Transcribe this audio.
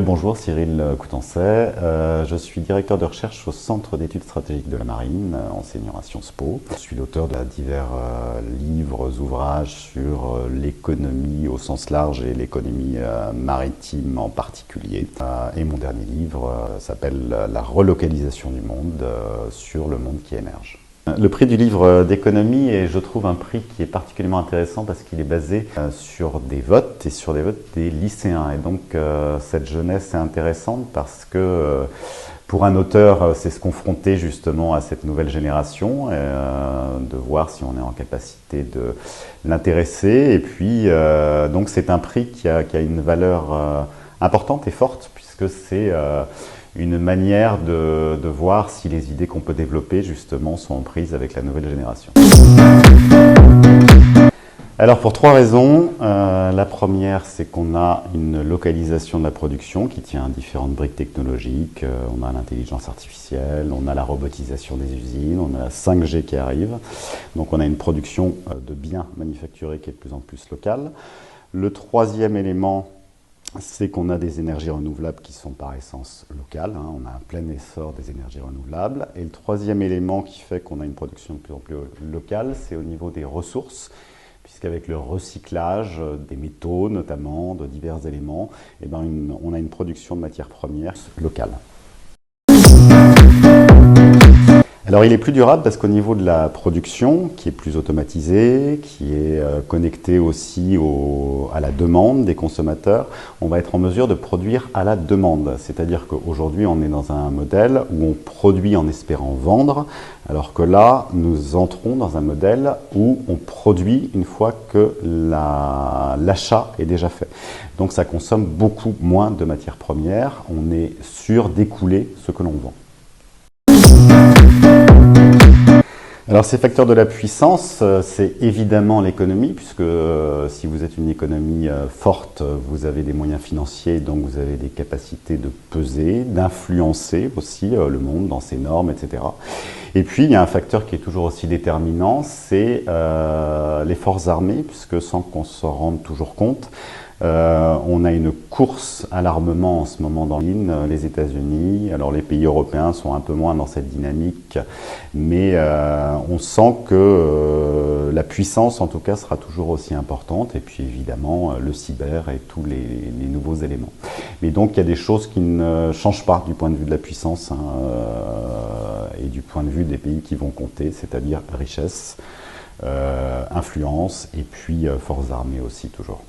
Bonjour, Cyril Coutencet. Je suis directeur de recherche au Centre d'études stratégiques de la marine, enseignant à Sciences Po. Je suis l'auteur de divers livres, ouvrages sur l'économie au sens large et l'économie maritime en particulier. Et mon dernier livre s'appelle La relocalisation du monde sur le monde qui émerge. Le prix du livre d'économie est, je trouve, un prix qui est particulièrement intéressant parce qu'il est basé sur des votes et sur des votes des lycéens. Et donc cette jeunesse est intéressante parce que pour un auteur, c'est se confronter justement à cette nouvelle génération, de voir si on est en capacité de l'intéresser. Et puis donc c'est un prix qui a une valeur importante et forte puisque c'est une manière de voir si les idées qu'on peut développer justement sont en prise avec la nouvelle génération. Alors pour trois raisons. La première, c'est qu'on a une localisation de la production qui tient à différentes briques technologiques. On a l'intelligence artificielle, on a la robotisation des usines, on a la 5G qui arrive. Donc on a une production de biens manufacturés qui est de plus en plus locale. Le troisième élément, c'est qu'on a des énergies renouvelables qui sont par essence locales. On a un plein essor des énergies renouvelables. Et le troisième élément qui fait qu'on a une production de plus en plus locale, c'est au niveau des ressources, puisqu'avec le recyclage des métaux notamment, de divers éléments, on a une production de matières premières locales. Alors il est plus durable parce qu'au niveau de la production, qui est plus automatisée, qui est connectée aussi à la demande des consommateurs, on va être en mesure de produire à la demande. C'est-à-dire qu'aujourd'hui on est dans un modèle où on produit en espérant vendre, alors que là nous entrons dans un modèle où on produit une fois que l'achat est déjà fait. Donc ça consomme beaucoup moins de matières premières, on est sûr d'écouler ce que l'on vend. Alors ces facteurs de la puissance, c'est évidemment l'économie, puisque si vous êtes une économie forte, vous avez des moyens financiers, donc vous avez des capacités de peser, d'influencer aussi le monde dans ses normes, etc. Et puis il y a un facteur qui est toujours aussi déterminant, c'est les forces armées, puisque sans qu'on s'en rende toujours compte, on a une course à l'armement en ce moment dans les États-Unis. Alors les pays européens sont un peu moins dans cette dynamique, mais on sent que la puissance en tout cas sera toujours aussi importante, et puis évidemment le cyber et tous les nouveaux éléments. Mais donc il y a des choses qui ne changent pas du point de vue de la puissance et du point de vue des pays qui vont compter, c'est-à-dire richesse, influence et puis forces armées aussi toujours.